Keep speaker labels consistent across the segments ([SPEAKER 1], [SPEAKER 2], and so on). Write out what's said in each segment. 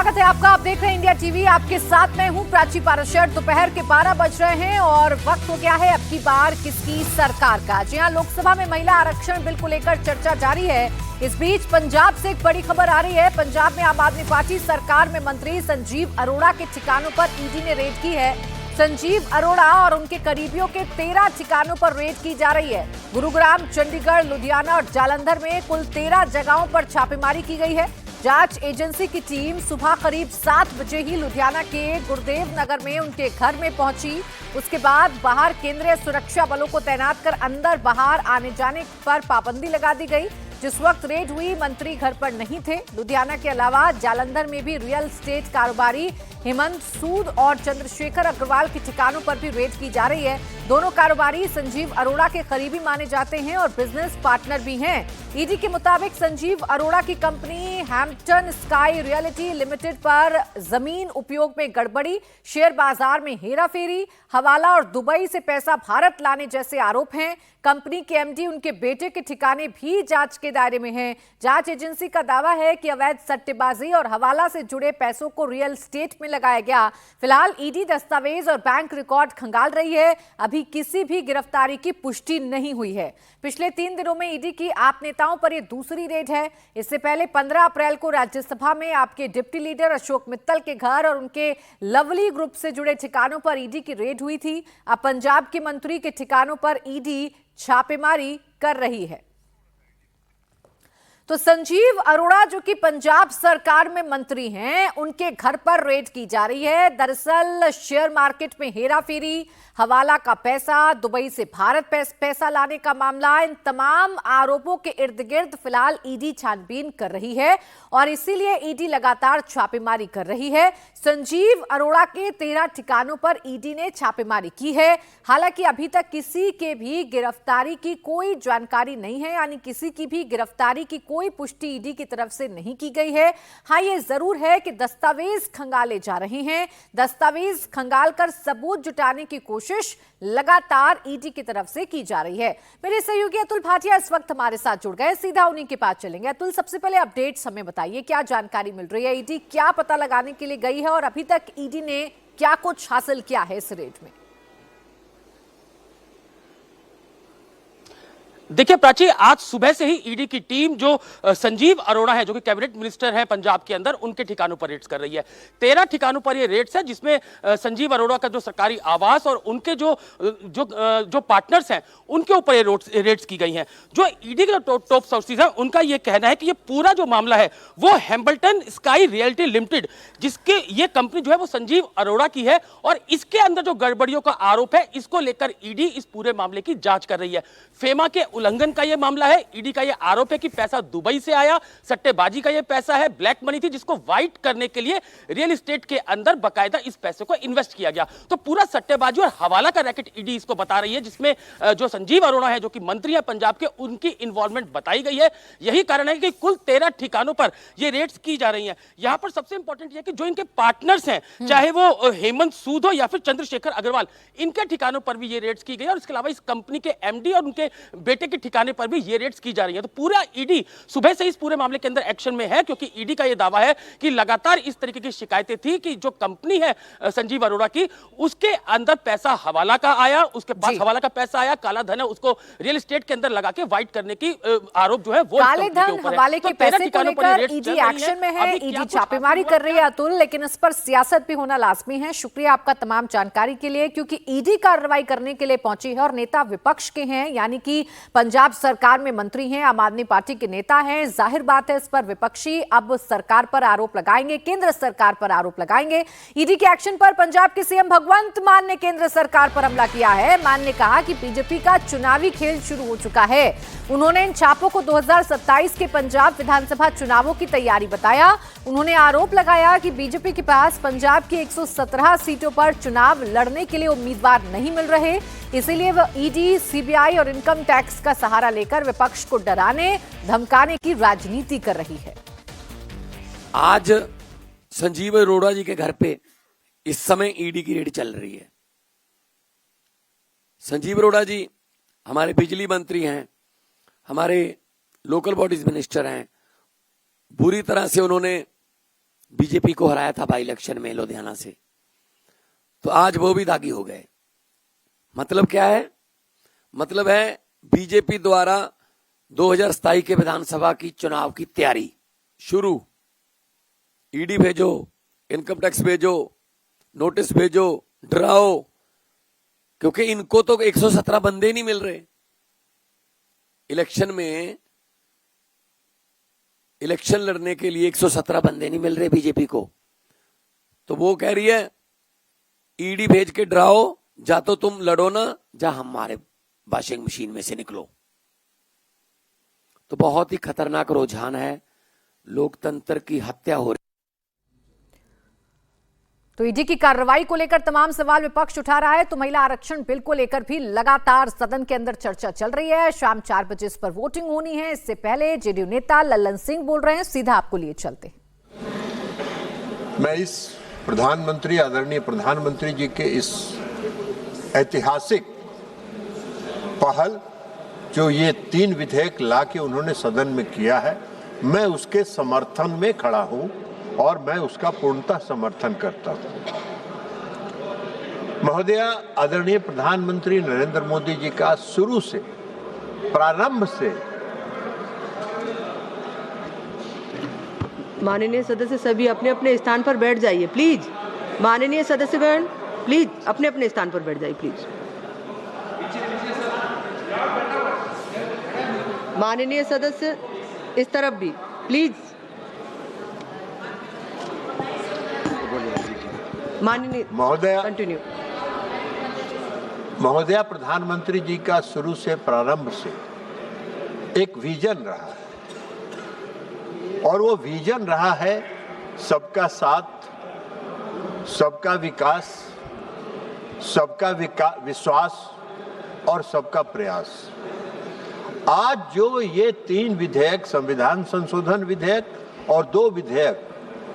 [SPEAKER 1] स्वागत है आपका। आप देख रहे हैं इंडिया टीवी। आपके साथ मैं हूं प्राची पाराशर। दोपहर के 12 बज रहे हैं और वक्त हो गया है अब की बार किसकी सरकार का। जी हां, लोकसभा में महिला आरक्षण बिल को लेकर चर्चा जारी है। इस बीच पंजाब से एक बड़ी खबर आ रही है। पंजाब में आम आदमी पार्टी सरकार में मंत्री संजीव अरोड़ा के ठिकानों पर ईडी ने रेड की है। संजीव अरोड़ा और उनके करीबियों के 13 ठिकानों पर रेड की जा रही है। गुरुग्राम, चंडीगढ़, लुधियाना और जालंधर में कुल 13 जगहों पर छापेमारी की गई है। जांच एजेंसी की टीम सुबह करीब 7 बजे ही लुधियाना के गुरुदेव नगर में उनके घर में पहुंची। उसके बाद बाहर केंद्रीय सुरक्षा बलों को तैनात कर अंदर बाहर आने जाने पर पाबंदी लगा दी गई। जिस वक्त रेड हुई मंत्री घर पर नहीं थे। लुधियाना के अलावा जालंधर में भी रियल एस्टेट कारोबारी हेमंत सूद और चंद्रशेखर अग्रवाल के ठिकानों पर भी रेड की जा रही है। दोनों कारोबारी संजीव अरोड़ा के करीबी माने जाते हैं और बिजनेस पार्टनर भी हैं। ईडी के मुताबिक संजीव अरोड़ा की company Hampton sky realty limited पर जमीन उपयोग में गड़बड़ी, शेयर बाजार में हेराफेरी, हवाला और दुबई से पैसा भारत लाने जैसे आरोप हैं। कंपनी के एमडी उनके बेटे के ठिकाने भी जांच के दायरे में हैं। जांच एजेंसी का दावा है कि अवैध सट्टेबाजी और हवाला से जुड़े पैसों को रियल एस्टेट में लगाया गया। फिलहाल ईडी दस्तावेज और बैंक रिकॉर्ड खंगाल रही है। अभी किसी भी गिरफ्तारी की पुष्टि नहीं हुई है। पिछले 3 दिनों में ईडी की आप नेताओं पर यह दूसरी रेड है। इससे पहले 15 अप्रैल को राज्यसभा में आपके डिप्टी लीडर अशोक मित्तल के घर और उनके लवली ग्रुप से जुड़े ठिकानों पर ईडी की रेड हुई थी। अब पंजाब के मंत्री के ठिकानों पर ईडी छापेमारी कर रही है। तो संजीव अरोड़ा जो कि पंजाब सरकार में मंत्री हैं, उनके घर पर रेड की जा रही है। दरअसल शेयर मार्केट में हेराफेरी, हवाला का पैसा, दुबई से भारत पैसा लाने का मामला, इन तमाम आरोपों के इर्द गिर्द फिलहाल ईडी छानबीन कर रही है और इसीलिए ईडी लगातार छापेमारी कर रही है। संजीव अरोड़ा के 13 ठिकानों पर ईडी ने छापेमारी की है। हालांकि अभी तक किसी के भी गिरफ्तारी की कोई जानकारी नहीं है, यानी किसी की भी गिरफ्तारी की कोई पुष्टि ईडी की तरफ से नहीं की गई है। हाँ, ये जरूर है कि दस्तावेज खंगाले जा रहे हैं। दस्तावेज खंगाल कर सबूत जुटाने की कोशिश लगातार ईडी की तरफ से की जा रही है। मेरे सहयोगी अतुल भाटिया इस वक्त हमारे साथ जुड़ गए, सीधा उन्हीं के पास चलेंगे। अतुल, सबसे पहले अपडेट्स हमें बताइए, क्या जानकारी मिल रही है? ईडी क्या पता लगाने के लिए गई है और अभी तक ईडी ने क्या कुछ हासिल किया है इस रेड में?
[SPEAKER 2] देखिए प्राची, आज सुबह से ही ईडी की टीम जो संजीव अरोड़ा है, जो कि कैबिनेट मिनिस्टर है पंजाब के अंदर, उनके ठिकानों पर रेड्स कर रही है। 13 ठिकानों पर ये रेड्स है, जिसमें संजीव अरोड़ा का जो सरकारी आवास और उनके जो पार्टनर्स हैं, उनके ऊपर ये रेड्स की गई हैं। जो ईडी के टॉप सोर्सेज है, उनका ये कहना है कि ये पूरा जो मामला है वो हैम्पटन स्काई रियल्टी लिमिटेड, जिसके ये कंपनी जो है वो संजीव अरोड़ा की है और इसके अंदर जो गड़बड़ियों का आरोप है, इसको लेकर ईडी इस पूरे मामले की जांच कर रही है। फेमा के उल्लंघन का यह मामला है। ईडी का यह आरोप है कि पैसा दुबई से आया, सट्टेबाजी का यह पैसा है, ब्लैक मनी थी, जिसको व्हाइट करने के लिए रियल एस्टेट के अंदर बकायदा इस पैसे को इन्वेस्ट किया गया। तो पूरा सट्टेबाजी और हवाला का रैकेट ईडी इसको बता रही है, जिसमें जो संजीव अरोड़ा है, जो कि मंत्री है पंजाब के, उनकी इन्वॉल्वमेंट बताई गई है। यही कारण है कि कुल 13 ठिकानों पर यह रेड्स की जा रही है। यहां पर सबसे इंपॉर्टेंट यह कि जो इनके पार्टनर्स हैं, चाहे वो हेमंत सूद हो या फिर चंद्रशेखर अग्रवाल, इनके ठिकानों पर भी ये रेड्स की गई और इसके अलावा इस कंपनी के एमडी और उनके बेटे के ठिकाने पर भी ये रेड्स की जा रही है। तो पूरा ईडी सुबह से इस पूरे मामले के अंदर एक्शन में है, क्योंकि ईडी का यह दावा है कि लगातार इस तरीके की शिकायतें थी कि जो कंपनी है संजीव अरोड़ा की, उसके अंदर पैसा हवाला का आया, उसके पास हवाला का पैसा आया, काला धन है, उसको रियल एस्टेट के अंदर लगा के व्हाइट करने की आरोप जो है वो
[SPEAKER 1] काले धन हवाले के पैसे को लेकर ईडी एक्शन में है, ईडी छापेमारी कर रही है अतुल, लेकिन इस पर सियासत भी होना लाजमी है। शुक्रिया आपका तमाम जानकारी के लिए, क्योंकि ईडी कार्रवाई करने के लिए पहुंची है और नेता विपक्ष के हैं, यानी कि पंजाब सरकार में मंत्री हैं, आम आदमी पार्टी के नेता हैं। जाहिर बात है इस पर विपक्षी अब सरकार पर आरोप लगाएंगे, केंद्र सरकार पर आरोप लगाएंगे। ईडी के एक्शन पर पंजाब के सीएम भगवंत मान ने केंद्र सरकार पर हमला किया है। मान ने कहा कि बीजेपी का चुनावी खेल शुरू हो चुका है। उन्होंने इन छापों को 2027 के पंजाब विधानसभा चुनावों की तैयारी बताया। उन्होंने आरोप लगाया कि बीजेपी के पास पंजाब की 117 सीटों पर चुनाव लड़ने के लिए उम्मीदवार नहीं मिल रहे, इसीलिए वह ईडी, सीबीआई और इनकम टैक्स का सहारा लेकर विपक्ष को डराने धमकाने की राजनीति कर रही है।
[SPEAKER 3] आज संजीव अरोड़ा जी के घर पे इस समय ईडी की रेड चल रही है। संजीव अरोड़ा जी हमारे बिजली मंत्री हैं, हमारे लोकल बॉडीज मिनिस्टर हैं। बुरी तरह से उन्होंने बीजेपी को हराया था बाई इलेक्शन में लुधियाना से, तो आज वो भी दागी हो गए। मतलब क्या है? मतलब है बीजेपी द्वारा 2027 के विधानसभा की चुनाव की तैयारी शुरू। ईडी भेजो, इनकम टैक्स भेजो, नोटिस भेजो, डराओ, क्योंकि इनको तो 117 बंदे नहीं मिल रहे। इलेक्शन में इलेक्शन लड़ने के लिए 117 बंदे नहीं मिल रहे बीजेपी को, तो वो कह रही है ईडी भेज के डराओ, जा तो तुम लड़ो ना, जा हमारे वॉशिंग मशीन में से निकलो। तो बहुत ही खतरनाक रुझान है, लोकतंत्र की हत्या हो रही।
[SPEAKER 1] तो ईडी की कार्रवाई को लेकर तमाम सवाल विपक्ष उठा रहा है, तो महिला आरक्षण बिल को लेकर भी लगातार सदन के अंदर चर्चा चल रही है। शाम 4 बजे इस पर वोटिंग होनी है। इससे पहले जेडीयू नेता लल्लन सिंह बोल रहे हैं, सीधा आपको लिए चलते।
[SPEAKER 4] मैं इस प्रधानमंत्री, आदरणीय प्रधानमंत्री जी के इस ऐतिहासिक पहल जो ये 3 विधेयक ला के उन्होंने सदन में किया है, मैं उसके समर्थन में खड़ा हूं और मैं उसका पूर्णतः समर्थन करता हूं। महोदय, आदरणीय प्रधानमंत्री नरेंद्र मोदी जी का शुरू से, प्रारंभ से,
[SPEAKER 5] माननीय सदस्य सभी अपने अपने स्थान पर बैठ जाइए प्लीज। माननीय सदस्यगण प्लीज अपने अपने स्थान पर बैठ जाइए प्लीज। माननीय सदस्य इस तरफ भी प्लीज। माननीय
[SPEAKER 4] महोदय,
[SPEAKER 5] कंटिन्यू।
[SPEAKER 4] महोदया, प्रधानमंत्री जी का शुरू से, प्रारंभ से एक विजन रहा है, और वो विजन रहा है सबका साथ, सबका विकास, सबका विश्वास और सबका प्रयास। आज जो ये 3 विधेयक, संविधान संशोधन विधेयक और 2 विधेयक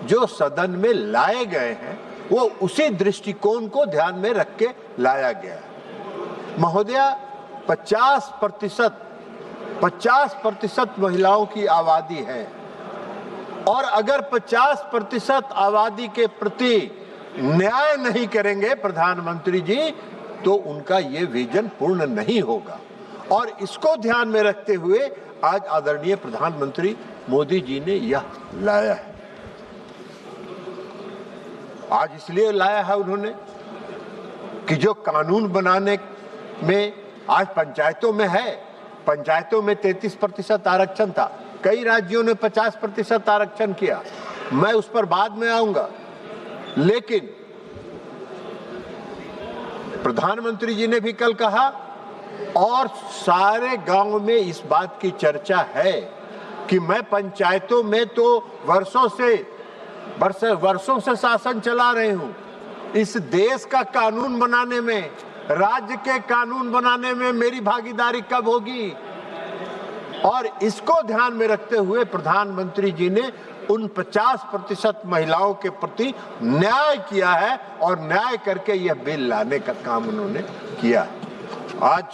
[SPEAKER 4] जो सदन में लाए गए हैं, वो उसी दृष्टिकोण को ध्यान में रख के लाया गया है। महोदया, 50% महिलाओं की आबादी है, और अगर 50% आबादी के प्रति न्याय नहीं करेंगे प्रधानमंत्री जी, तो उनका ये विजन पूर्ण नहीं होगा। और इसको ध्यान में रखते हुए आज आदरणीय प्रधानमंत्री मोदी जी ने यह लाया है। आज इसलिए लाया है उन्होंने कि जो कानून बनाने में आज पंचायतों में है, पंचायतों में 33% आरक्षण था, कई राज्यों ने 50% आरक्षण किया, मैं उस पर बाद में आऊंगा। लेकिन प्रधानमंत्री जी ने भी कल कहा, और सारे गांव में इस बात की चर्चा है कि मैं पंचायतों में तो वर्षों से शासन चला रही हूं। इस देश का कानून बनाने में, राज्य के कानून बनाने में मेरी भागीदारी कब होगी? और इसको ध्यान में रखते हुए प्रधानमंत्री जी ने उन 50% महिलाओं के प्रति न्याय किया है, और न्याय करके यह बिल लाने का काम उन्होंने किया। आज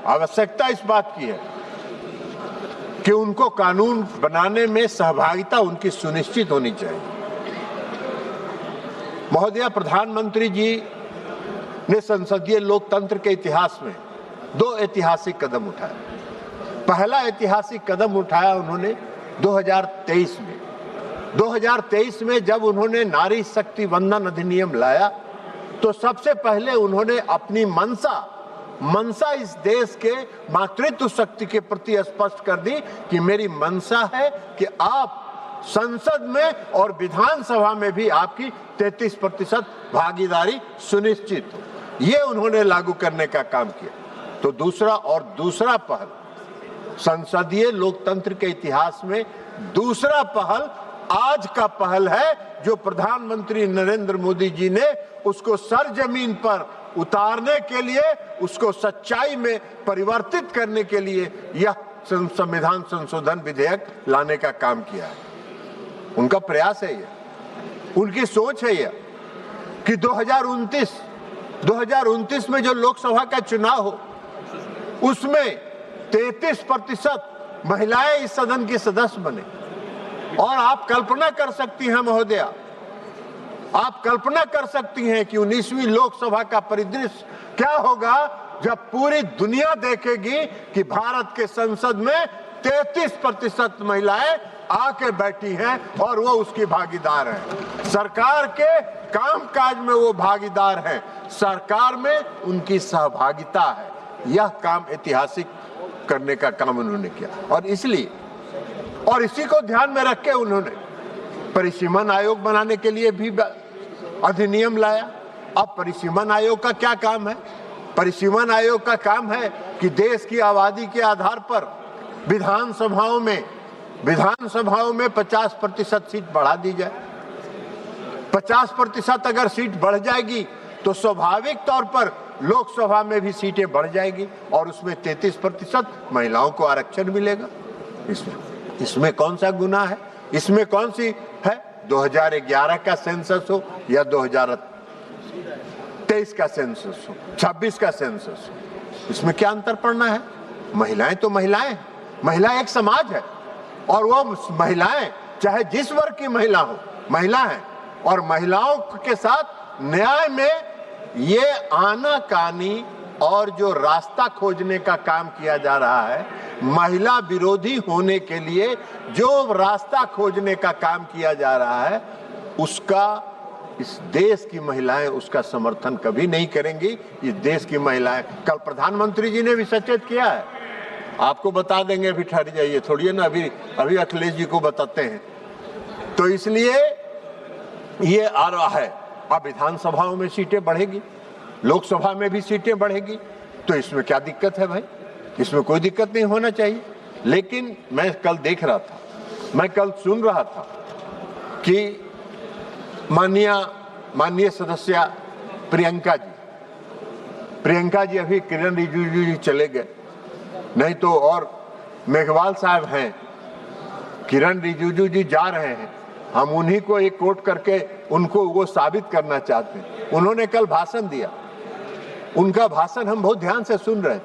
[SPEAKER 4] आवश्यकता इस बात की है कि उनको कानून बनाने में सहभागिता उनकी सुनिश्चित होनी चाहिए। महोदया, प्रधानमंत्री जी ने संसदीय लोकतंत्र के इतिहास में 2 ऐतिहासिक कदम उठाए। पहला ऐतिहासिक कदम उठाया उन्होंने 2023 में। 2023 में जब उन्होंने नारी शक्ति वंदन अधिनियम लाया, तो सबसे पहले उन्होंने अपनी मनसा इस देश के मातृत्व शक्ति के प्रति स्पष्ट कर दी कि मेरी मनसा है कि आप संसद में और विधानसभा में भी आपकी 33% भागीदारी सुनिश्चित हो। ये उन्होंने लागू करने का काम किया। तो दूसरा पहल, संसदीय लोकतंत्र के इतिहास में दूसरा पहल आज का पहल है, जो प्रधानमंत्री नरेंद्र मोदी जी ने उसको सरजमीन पर उतारने के लिए, उसको सच्चाई में परिवर्तित करने के लिए यह संविधान संशोधन विधेयक लाने का काम किया है। उनका प्रयास है, यह उनकी सोच है यह कि 2029 में जो लोकसभा का चुनाव हो, उसमें 33% महिलाएं इस सदन के सदस्य बने। और आप कल्पना कर सकती हैं महोदया आप कल्पना कर सकती हैं कि 19वीं लोकसभा का परिदृश्य क्या होगा जब पूरी दुनिया देखेगी कि भारत के संसद में 33% महिलाएं आके बैठी हैं और वो उसकी भागीदार हैं। सरकार के कामकाज में वो भागीदार हैं, सरकार में उनकी सहभागिता है। यह काम ऐतिहासिक करने का काम उन्होंने किया और इसलिए और इसी को ध्यान में रख के उन्होंने परिसीमन आयोग बनाने के लिए भी अधिनियम लाया। अब परिसीमन आयोग का क्या काम है? परिसीमन आयोग का काम है कि देश की आबादी के आधार पर विधानसभाओं में 50% सीट बढ़ा दी जाए। 50% अगर सीट बढ़ जाएगी तो स्वाभाविक तौर पर लोकसभा में भी सीटें बढ़ जाएगी और उसमें 33% महिलाओं को आरक्षण मिलेगा। इसमें कौन सा गुनाह है? इसमें कौन सी है? 2011 का सेंसस हो या 2023 का सेंसस हो, 26 का सेंसस हो, इसमें क्या अंतर पड़ना है? महिलाएं तो महिलाएं, महिला एक समाज है और वो महिलाएं चाहे जिस वर्ग की महिला हो, महिला है और महिलाओं के साथ न्याय में ये आनाकानी और जो रास्ता खोजने का काम किया जा रहा है, महिला विरोधी होने के लिए जो रास्ता खोजने का काम किया जा रहा है, उसका इस देश की महिलाएं उसका समर्थन कभी नहीं करेंगी। इस देश की महिलाएं, कल प्रधानमंत्री जी ने भी सचेत किया है, आपको बता देंगे, अभी ठहर जाइए थोड़ी है ना, अभी अखिलेश जी को बताते हैं। तो इसलिए ये आ रहा है, अब विधानसभाओं में सीटें बढ़ेगी, लोकसभा में भी सीटें बढ़ेगी, तो इसमें क्या दिक्कत है भाई? इसमें कोई दिक्कत नहीं होना चाहिए। लेकिन मैं कल देख रहा था, मैं कल सुन रहा था कि माननीय सदस्य प्रियंका जी अभी किरण रिजिजू जी चले गए, नहीं तो और मेघवाल साहब हैं, किरण रिजिजू जी जा रहे हैं, हम उन्हीं को एक कोट करके उनको वो साबित करना चाहते हैं। उन्होंने कल भाषण दिया, उनका भाषण हम बहुत ध्यान से सुन रहे थे।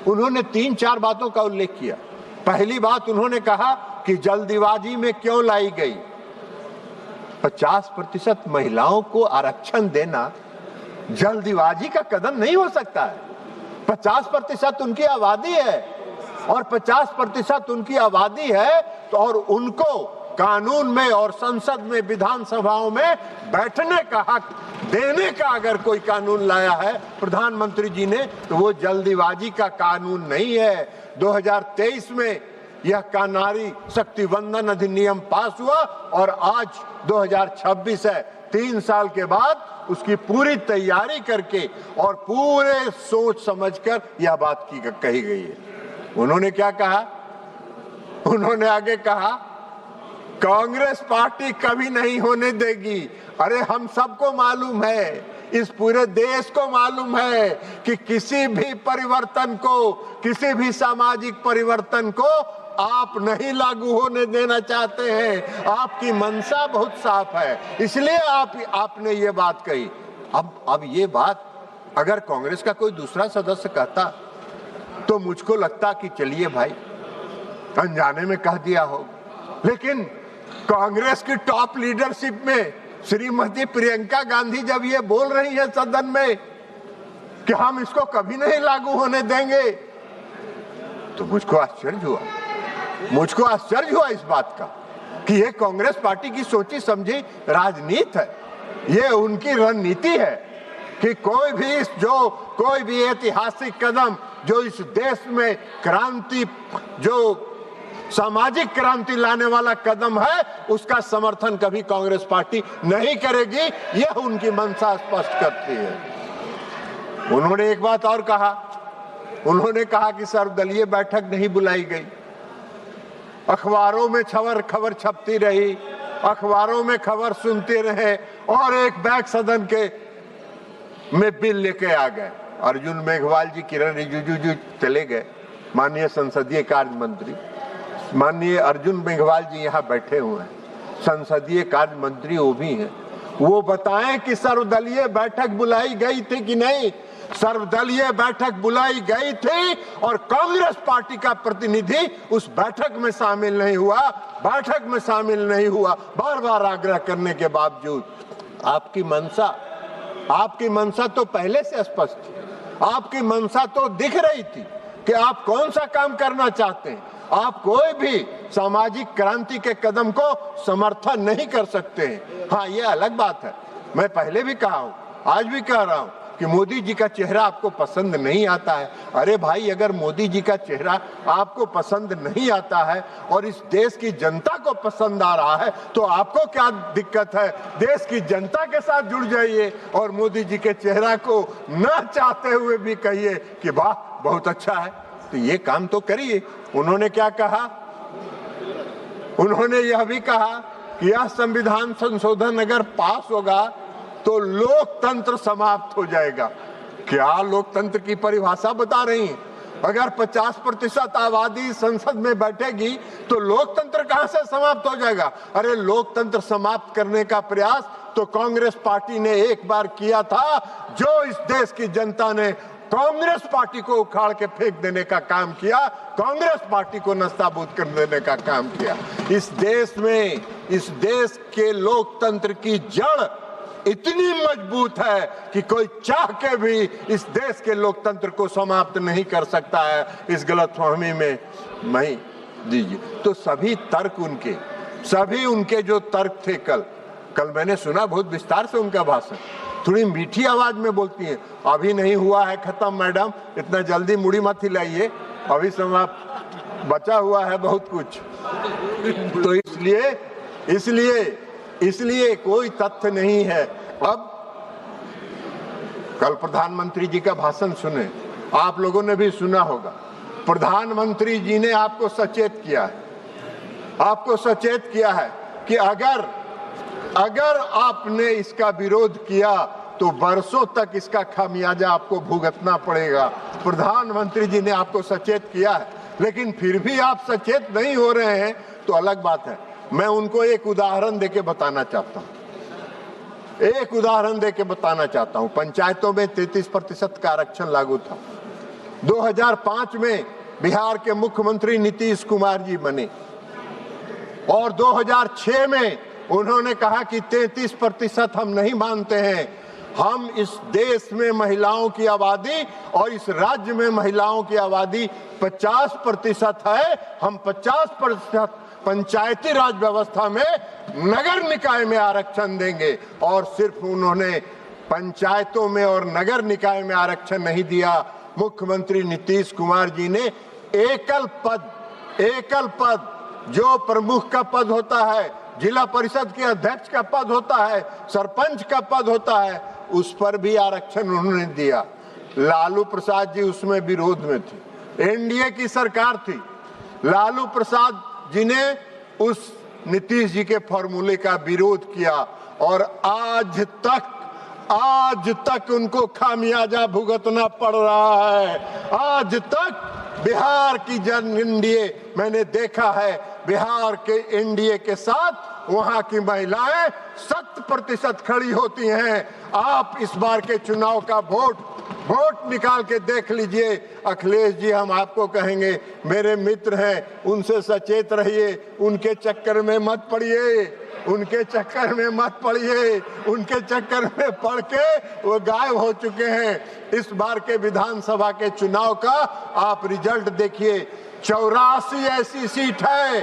[SPEAKER 4] उन्होंने 3-4 बातों का उल्लेख किया। पहली बात उन्होंने कहा कि जल्दीबाजी में क्यों लाई गई। 50% महिलाओं को आरक्षण देना जल्दीबाजी का कदम नहीं हो सकता है। 50% उनकी आबादी है और 50% उनकी आबादी है तो और उनको कानून में और संसद में, विधानसभाओं में बैठने का हक देने का अगर कोई कानून लाया है प्रधानमंत्री जी ने, तो वो जल्दीबाजी का कानून नहीं है। 2023 में यह नारी शक्ति वंदन अधिनियम पास हुआ और आज 2026 है, 3 साल के बाद उसकी पूरी तैयारी करके और पूरे सोच समझकर यह बात कही गई है। उन्होंने क्या कहा? उन्होंने आगे कहा कांग्रेस पार्टी कभी नहीं होने देगी। अरे हम सबको मालूम है, इस पूरे देश को मालूम है कि किसी भी परिवर्तन को, किसी भी सामाजिक परिवर्तन को आप नहीं लागू होने देना चाहते हैं। आपकी मंशा बहुत साफ है, इसलिए आपने ये बात कही। अब ये बात अगर कांग्रेस का कोई दूसरा सदस्य कहता तो मुझको लगता कि चलिए भाई अनजाने में कह दिया हो, लेकिन कांग्रेस की टॉप लीडरशिप में श्रीमती प्रियंका गांधी जब ये बोल रही है सदन में कि हम इसको कभी नहीं लागू होने देंगे, तो मुझको आश्चर्य हुआ इस बात का कि ये कांग्रेस पार्टी की सोची समझी राजनीति है, ये उनकी रणनीति है कि कोई भी ऐतिहासिक कदम जो इस देश में क्रांति, जो सामाजिक क्रांति लाने वाला कदम है, उसका समर्थन कभी कांग्रेस पार्टी नहीं करेगी। यह उनकी मंशा स्पष्ट करती है। उन्होंने एक बात और कहा, उन्होंने कहा कि सर्वदलीय बैठक नहीं बुलाई गई। अखबारों में खबर छपती रही, अखबारों में खबर सुनते रहे और एक बैग सदन के में बिल लेके आ गए। अर्जुन मेघवाल जी, किरण रिजिजू जी चले गए, माननीय संसदीय कार्य मंत्री माननीय अर्जुन मेघवाल जी यहाँ बैठे हुए हैं, संसदीय कार्य मंत्री वो भी हैं। वो बताएं कि सर्वदलीय बैठक बुलाई गई थी कि नहीं। सर्वदलीय बैठक बुलाई गई थी और कांग्रेस पार्टी का प्रतिनिधि उस बैठक में शामिल नहीं हुआ, बार बार आग्रह करने के बावजूद। आपकी मंशा तो पहले से स्पष्ट थी। आपकी मंशा तो दिख रही थी कि आप कौन सा काम करना चाहते हैं। आप कोई भी सामाजिक क्रांति के कदम को समर्थन नहीं कर सकते हैं। हाँ, ये अलग बात है। मैं पहले भी कहा हूं, आज भी कह रहा हूं कि मोदी जी का चेहरा आपको पसंद नहीं आता है। अरे भाई, अगर मोदी जी का चेहरा आपको पसंद नहीं आता है और इस देश की जनता को पसंद आ रहा है तो आपको क्या दिक्कत है? देश की जनता के साथ जुड़ जाइए और मोदी जी के चेहरा को न चाहते हुए भी कहिए कि वाह, बहुत अच्छा है। तो ये काम तो करिए। उन्होंने क्या कहा? उन्होंने यह भी कहा कि यह संविधान संशोधन अगर पास होगा तो लोकतंत्र समाप्त हो जाएगा। क्या लोकतंत्र की परिभाषा बता रही हैं? अगर 50% आबादी संसद में बैठेगी तो लोकतंत्र कहां से समाप्त हो जाएगा? अरे, लोकतंत्र समाप्त करने का प्रयास तो कांग्रेस पार्टी ने एक बार किया था, जो इस देश की जनता ने कांग्रेस पार्टी को उखाड़ के फेंक देने का काम किया, कांग्रेस पार्टी को नस्ताबूद कर देने का काम किया। इस देश में, इस देश के लोकतंत्र की जड़ इतनी मजबूत है कि कोई चाह के भी इस देश के लोकतंत्र को समाप्त नहीं कर सकता है। इस गलतफहमी में नहीं दीजिए। तो सभी उनके जो तर्क थे, कल मैंने सुना बहुत विस्तार से उनका भाषण। थोड़ी मीठी आवाज में बोलती हैं। अभी नहीं हुआ है खत्म मैडम, इतना जल्दी मुड़ी मत हिलाइए, अभी समाप्त बचा हुआ है बहुत कुछ। तो इसलिए कोई तथ्य नहीं है। अब कल प्रधानमंत्री जी का भाषण सुने, आप लोगों ने भी सुना होगा। प्रधानमंत्री जी ने आपको सचेत किया है कि अगर आपने इसका विरोध किया तो बरसों तक इसका खामियाजा आपको भुगतना पड़ेगा। प्रधानमंत्री जी ने आपको सचेत किया है, लेकिन फिर भी आप सचेत नहीं हो रहे हैं तो अलग बात है। मैं उनको एक उदाहरण देके बताना चाहता हूं। पंचायतों में 33% का आरक्षण लागू था। 2005 में बिहार के मुख्यमंत्री नीतीश कुमार जी बने और 2006 में उन्होंने कहा कि 33% हम नहीं मानते हैं। हम इस देश में महिलाओं की आबादी और इस राज्य में महिलाओं की आबादी 50% है। हम 50% पंचायती राज व्यवस्था में नगर निकाय में आरक्षण देंगे। और सिर्फ उन्होंने पंचायतों में और नगर निकाय में आरक्षण नहीं दिया, मुख्यमंत्री नीतीश कुमार जी ने एकल पद जो प्रमुख का पद होता है, जिला परिषद के अध्यक्ष का पद होता है, सरपंच का पद होता है, उस पर भी आरक्षण उन्होंने दिया। लालू प्रसाद जी उसमें विरोध में थे। एनडीए की सरकार थी। लालू प्रसाद जी ने उस नीतीश जी के फॉर्मूले का विरोध किया और आज तक उनको खामियाजा भुगतना पड़ रहा है। आज तक बिहार की जन एनडीए, मैंने देखा है बिहार के एनडीए के साथ वहां की महिलाएं 100% खड़ी होती हैं। आप इस बार के चुनाव का वोट निकाल के देख लीजिए। अखिलेश जी, हम आपको कहेंगे, मेरे मित्र हैं, उनसे सचेत रहिए, उनके चक्कर में मत पड़िए, उनके चक्कर में पड़ के वो गायब हो चुके हैं। इस बार के विधानसभा के चुनाव का आप रिजल्ट देखिए। 84 ऐसी सीट है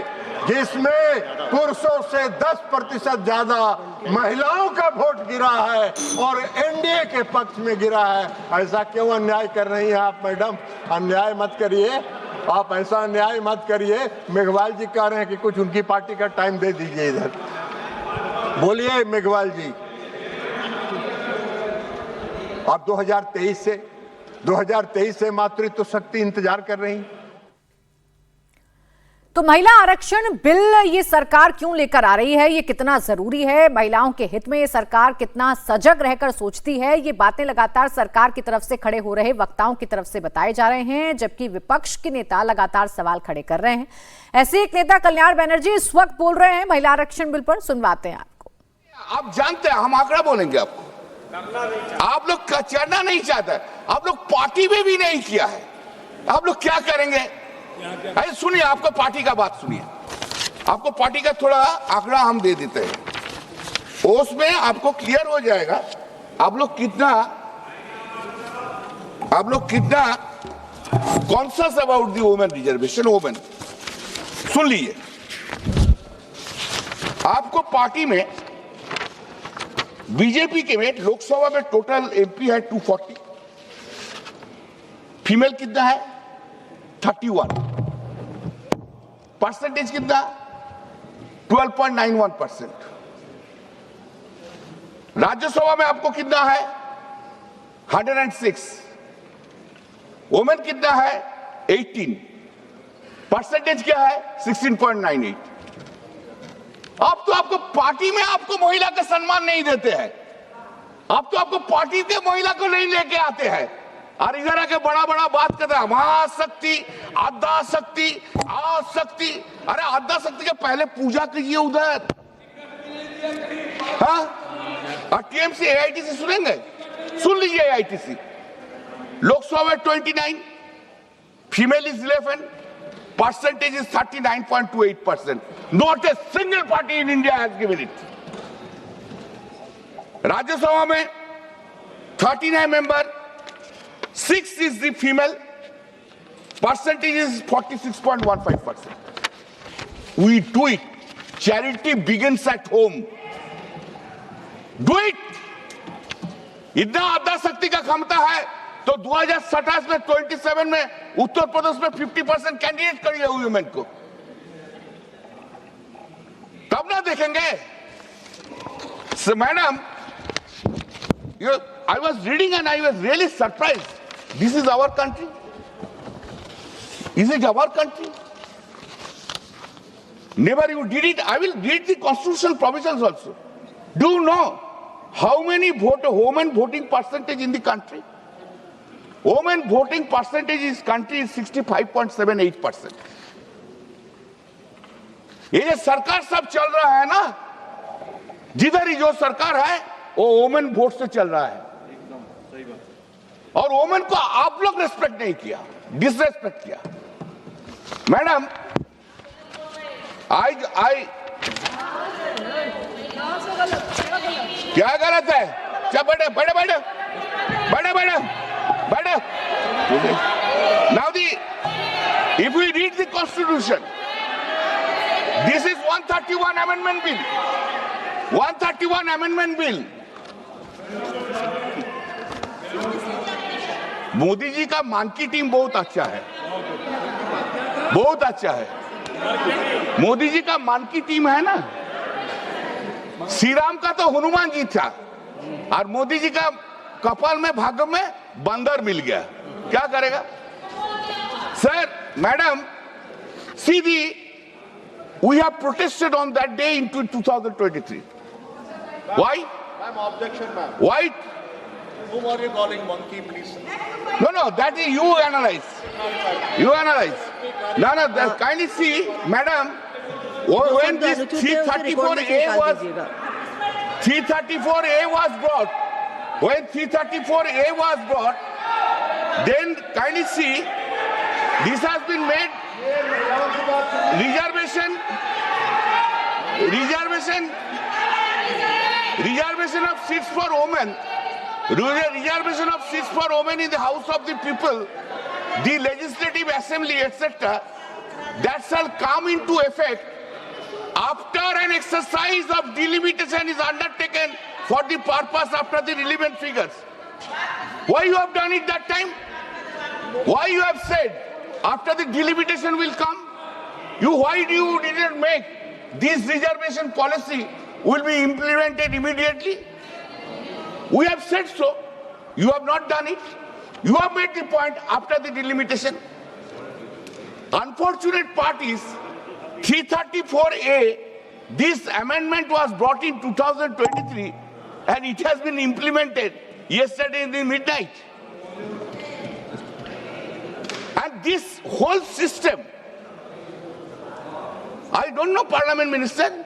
[SPEAKER 4] जिसमें पुरुषों से 10% ज्यादा महिलाओं का वोट गिरा है और एनडीए के पक्ष में गिरा है। ऐसा क्यों अन्याय कर रही हैं आप मैडम? अन्याय मत करिए, आप ऐसा अन्याय मत करिए। मेघवाल जी कह रहे हैं कि कुछ उनकी पार्टी का टाइम दे दीजिए इधर। बोलिए मेघवाल जी। अब 2023 से मातृत्व शक्ति इंतजार कर रही।
[SPEAKER 1] तो महिला आरक्षण बिल ये सरकार क्यों लेकर आ रही है, ये कितना जरूरी है, महिलाओं के हित में ये सरकार कितना सजग रहकर सोचती है, ये बातें लगातार सरकार की तरफ से खड़े हो रहे वक्ताओं की तरफ से बताए जा रहे हैं, जबकि विपक्ष के नेता लगातार सवाल खड़े कर रहे हैं। ऐसे एक नेता कल्याण बनर्जी इस वक्त बोल रहे हैं महिला आरक्षण बिल पर, सुनवाते हैं आपको।
[SPEAKER 6] आप जानते हैं, हम आंकड़ा बोलेंगे आपको। आप लोग कचरना नहीं चाहते, आप लोग पार्टी में भी नहीं किया है, आप लोग क्या करेंगे? अरे सुनिए, आपको पार्टी का बात सुनिए, आपको पार्टी का थोड़ा आंकड़ा हम दे देते हैं। उसमें आपको क्लियर हो जाएगा आप लोग कितना conscious about the women reservation. Women सुन लीजिए, आपको पार्टी में बीजेपी के में लोकसभा में टोटल एमपी है 240, फीमेल कितना है 31, परसेंटेज कितना 12.91%। राज्यसभा में आपको कितना है 106, वुमेन कितना है 18, परसेंटेज क्या है 16.98। अब तो आपको पार्टी में आपको महिला का सम्मान नहीं देते हैं, अब तो आपको पार्टी के महिला को नहीं लेके आते हैं और इधर आके बड़ा बड़ा बात करते हैं महाशक्ति आद्या शक्ति आशक्ति। अरे आद्या शक्ति के पहले पूजा कीजिए उधर। हाँ, और टीएमसी एआईटीसी सुनेंगे, सुन लीजिए एआईटीसी लोकसभा में 29, female is 11, percentage is 39.28%. Not a single party in India has given it. Rajya Sabha में 39 member, 6 is the female, percentage is 46.15%. We do it. Charity begins at home. Do it. इतना आद्या शक्ति का क्षमता है तो 2027 में 27 में उत्तर प्रदेश में 50% कैंडिडेट करिए वुमेन को, तब ना देखेंगे। Madam, I was reading and I was really surprise. This is our country, is it our country? Never you did it. I will read the constitutional provisions also. Do you know how many women voting percentage in the country? Women voting percentage in this country is 65.78%. ये सरकार सब चल रहा है ना, जिधर ही जो सरकार है वो वुमेन वोट से चल रहा है। और वुमेन को आप लोग रेस्पेक्ट नहीं किया, डिसरेस्पेक्ट किया। मैडम, आई क्या गलत है? क्या बड़े बड़े बड़े बड़े बड़े But now if we read the constitution, this is 131 amendment bill. 131 amendment bill. Modi ji का मानकी टीम बहुत अच्छा है, बहुत अच्छा है। मोदी जी का मानकी टीम है ना, श्री राम का तो हनुमान जी था और मोदी जी का कपाल में भाग्य में बंदर मिल गया, क्या करेगा? Sir, madam, see we have protested on that day in 2023. Why?
[SPEAKER 7] Ma'am, objection, ma'am.
[SPEAKER 6] Why?
[SPEAKER 7] Whom are you calling monkey, please?
[SPEAKER 6] No, that is you analyze. You analyze. No, kindly see, madam, when this 334A was brought, when 334A was brought, then kindly see, this has been made reservation of seats for women, reservation of seats for women in the House of the People, the Legislative Assembly, etc. That shall come into effect after an exercise of delimitation is undertaken for the purpose after the relevant figures. Why you have done it that time? Why you have said after the delimitation will come? Why you didn't make this reservation policy will be implemented immediately? We have said so. You have not done it. You have made the point after the delimitation. Unfortunate part is 334A, this amendment was brought in 2023 and it has been implemented yesterday in the midnight. And this whole system, I don't know, Parliament Minister,